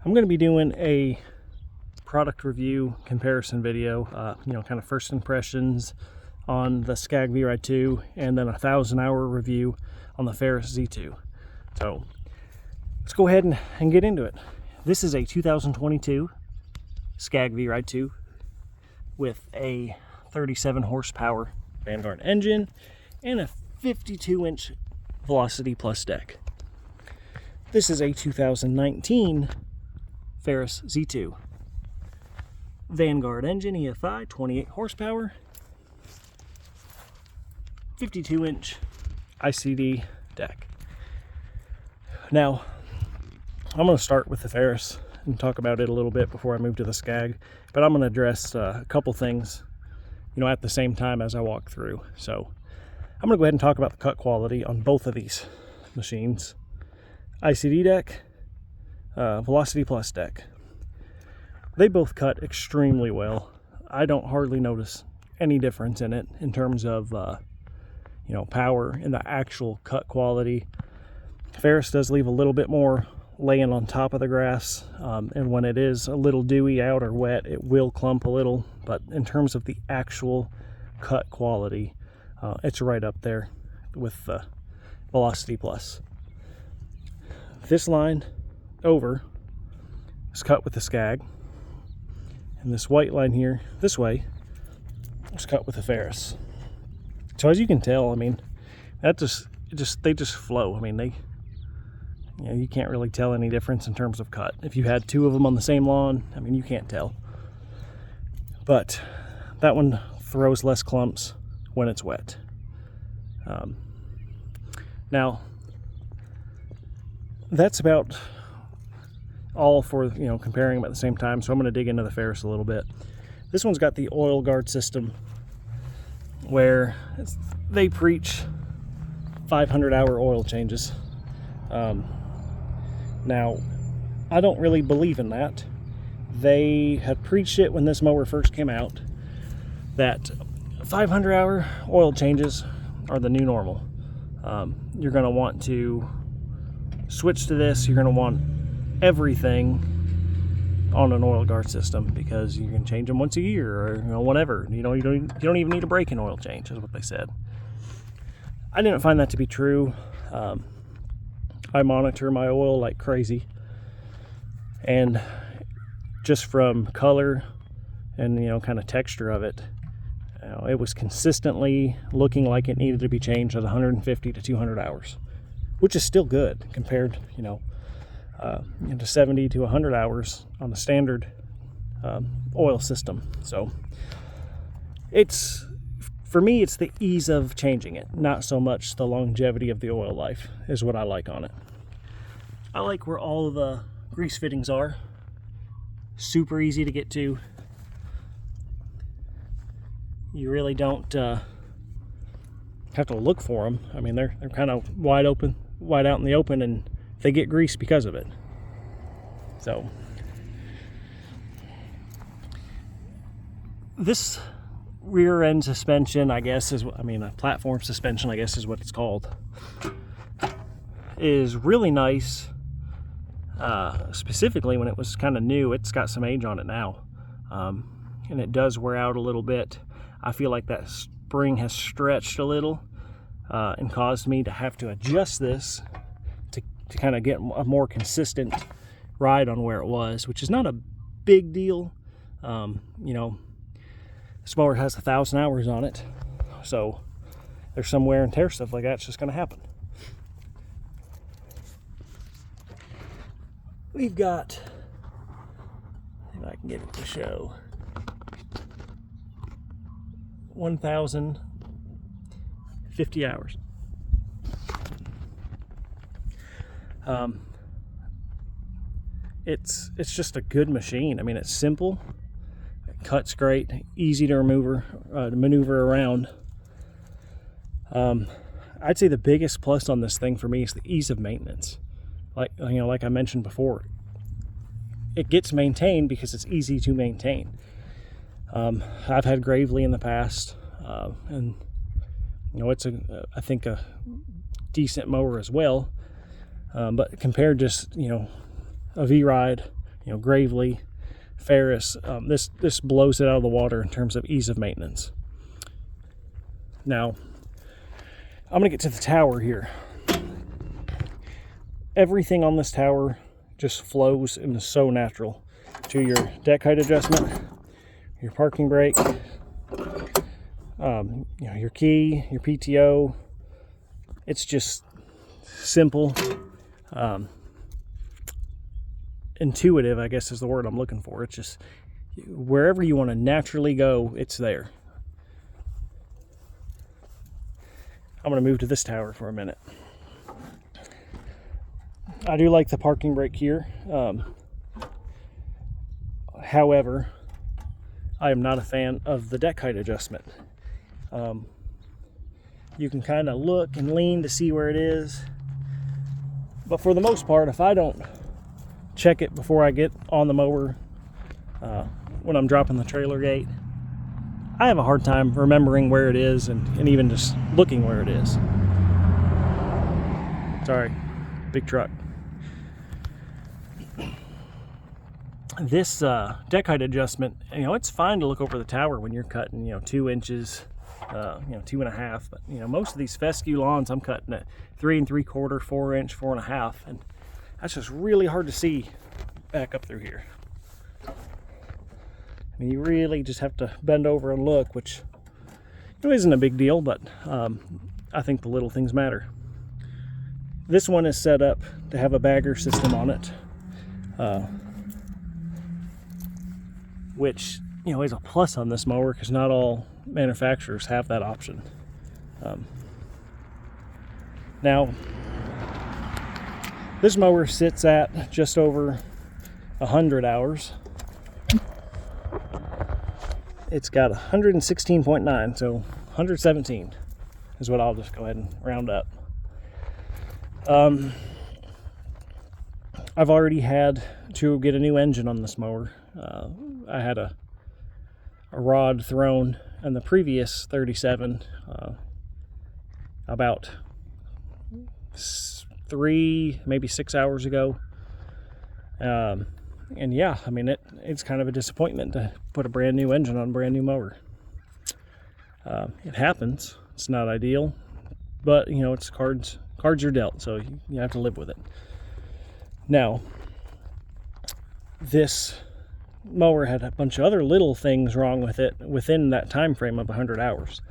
I'm going to be doing a product review comparison video, kind of first impressions on the Scag Vride2 and then a 1,000-hour review on the Ferris Z2. So let's go ahead and get into it. This is a 2022 Scag Vride2 with a 37 horsepower Vanguard engine and a 52-inch Velocity Plus deck. This is a 2019 Ferris Z2. Vanguard engine, EFI, 28 horsepower, 52-inch ICD deck. Now, I'm going to start with the Ferris and talk about it a little bit before I move to the Scag, but I'm going to address a couple things, at the same time as I walk through. So I'm going to go ahead and talk about the cut quality on both of these machines. ICD deck, Velocity Plus deck. They both cut extremely well. I don't hardly notice any difference in it in terms of, power and the actual cut quality. Ferris does leave a little bit more laying on top of the grass, and when it is a little dewy out or wet, it will clump a little, but in terms of the actual cut quality, it's right up there with the Velocity Plus. This line over is cut with the Scag, and this white line here this way is cut with the Ferris. So as you can tell, they just flow. You can't really tell any difference in terms of cut. If you had two of them on the same lawn, you can't tell. But that one throws less clumps when it's wet. Now, that's about all for, comparing them at the same time. So I'm going to dig into the Ferris a little bit. This one's got the oil guard system where they preach 500-hour oil changes. Now, I don't really believe in that. They had preached it when this mower first came out, that 500-hour oil changes are the new normal. You're going to want to switch to this. You're going to want everything on an oil guard system because you can change them once a year or whatever. You don't even need a braking oil change, is what they said. I didn't find that to be true. I monitor my oil like crazy, and just from color and kind of texture of it, it was consistently looking like it needed to be changed at 150 to 200 hours, which is still good compared to 70 to 100 hours on the standard oil system. So for me, it's the ease of changing it, not so much the longevity of the oil life is what I like on it. I like where all of the grease fittings are. Super easy to get to. You really don't have to look for them. They're kind of wide out in the open, and they get grease because of it. So this rear end suspension, I guess, a platform suspension, I guess is what it's called, is really nice. Specifically when it was kind of new. It's got some age on it now, and it does wear out a little bit. I feel like that spring has stretched a little and caused me to have to adjust this to kind of get a more consistent ride on where it was, which is not a big deal. This mower has 1,000 hours on it, so there's some wear and tear stuff like that's just going to happen. We've got, if I can get it to show, 1,050 hours. It's just a good machine. It's simple. Cuts great, easy to maneuver around. I'd say the biggest plus on this thing for me is the ease of maintenance. Like I mentioned before, it gets maintained because it's easy to maintain. I've had Gravely in the past, and it's I think a decent mower as well. But compared just a V-Ride Gravely, Ferris, this blows it out of the water in terms of ease of maintenance. Now, I'm gonna get to the tower here. Everything on this tower just flows and is so natural to your deck height adjustment, your parking brake, your key, your PTO. It's just simple, intuitive, I guess is the word I'm looking for. It's just wherever you want to naturally go, it's there. I'm going to move to this tower for a minute. I do like the parking brake here. However, I am not a fan of the deck height adjustment. You can kind of look and lean to see where it is. But for the most part, if I don't check it before I get on the mower, when I'm dropping the trailer gate, I have a hard time remembering where it is and even just looking where it is. Sorry, big truck. This deck height adjustment, it's fine to look over the tower when you're cutting, 2 inches, 2.5. But most of these fescue lawns, I'm cutting at 3 3/4, 4 inch, 4.5, and that's just really hard to see back up through here. You really just have to bend over and look, which isn't a big deal, but I think the little things matter. This one is set up to have a bagger system on it, which is a plus on this mower because not all manufacturers have that option. Now, this mower sits at just over 100 hours. It's got 116.9, so 117 is what I'll just go ahead and round up. I've already had to get a new engine on this mower. I had a rod thrown in the previous 37 about 3, maybe 6 hours ago. And yeah, it's kind of a disappointment to put a brand new engine on a brand new mower. It happens. It's not ideal, but it's cards you're dealt, so you have to live with it. Now, this mower had a bunch of other little things wrong with it within that time frame of 100 hours.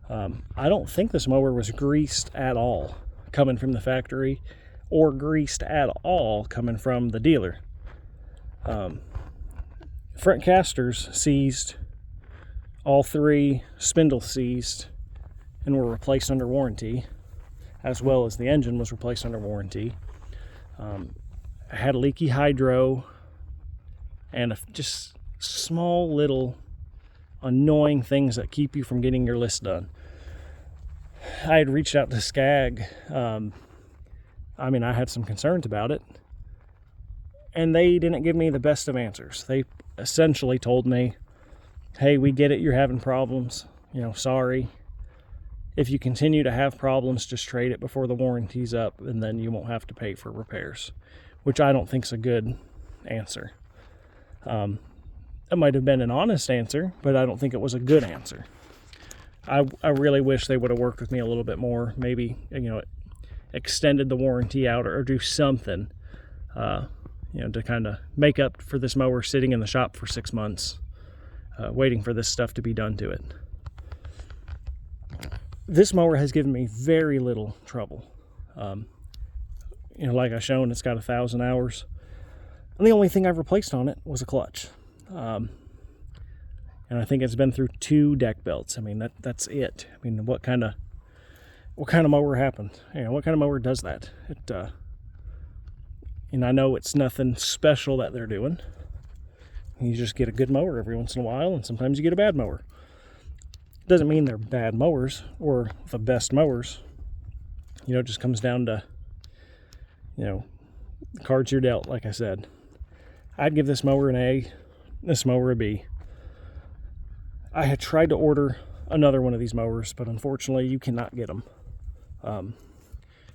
I don't think this mower was greased at all coming from the factory, or greased at all coming from the dealer. Front casters seized, all 3 spindles seized and were replaced under warranty, as well as the engine was replaced under warranty. I had a leaky hydro and just small little annoying things that keep you from getting your list done. I had reached out to Scag. I had some concerns about it, and they didn't give me the best of answers. They essentially told me, hey, we get it, you're having problems, sorry. If you continue to have problems, just trade it before the warranty's up, and then you won't have to pay for repairs, which I don't think is a good answer. It might have been an honest answer, but I don't think it was a good answer. I really wish they would have worked with me a little bit more, maybe, extended the warranty out or do something, to kind of make up for this mower sitting in the shop for 6 months, waiting for this stuff to be done to it. This mower has given me very little trouble. Like I've shown, it's got 1,000 hours. And the only thing I've replaced on it was a clutch. And I think it's been through 2 deck belts. That's it. What kind of mower happened? What kind of mower does that? And I know it's nothing special that they're doing. You just get a good mower every once in a while, and sometimes you get a bad mower. Doesn't mean they're bad mowers or the best mowers. It just comes down to, cards you're dealt, like I said. I'd give this mower an A, this mower a B. I had tried to order another one of these mowers, but unfortunately you cannot get them.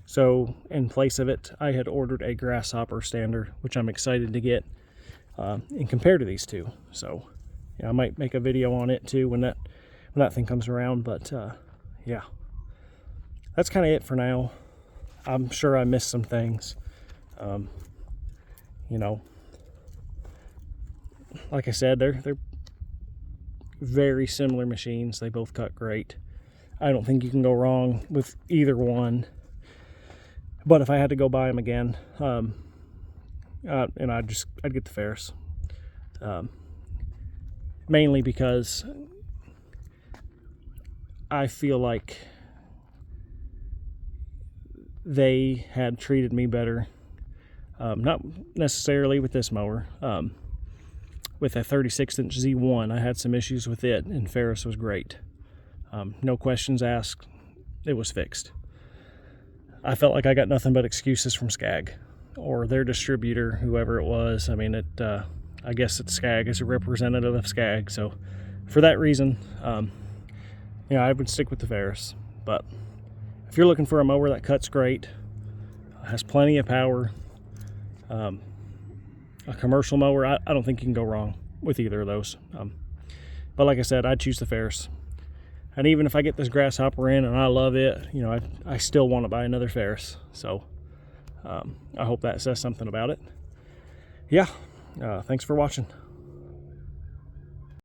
So in place of it, I had ordered a grasshopper stander, which I'm excited to get. and compare to these two. So yeah, I might make a video on it too when that thing comes around. But yeah, that's kind of it for now. I'm sure I missed some things. You know, like I said, they're very similar machines. They both cut great. I don't think you can go wrong with either one. But if I had to go buy them again, and I'd get the Ferris. Mainly because I feel like they had treated me better. Not necessarily with this mower. With a 36-inch Z1, I had some issues with it, and Ferris was great. No questions asked. It was fixed. I felt like I got nothing but excuses from Scag or their distributor, whoever it was. I mean, I guess it's Scag. It's a representative of Scag. So for that reason, I would stick with the Ferris. But if you're looking for a mower that cuts great, has plenty of power, a commercial mower, I don't think you can go wrong with either of those. But like I said, I'd choose the Ferris. And even if I get this grasshopper in and I love it, I still want to buy another Ferris. So I hope that says something about it. Yeah, thanks for watching.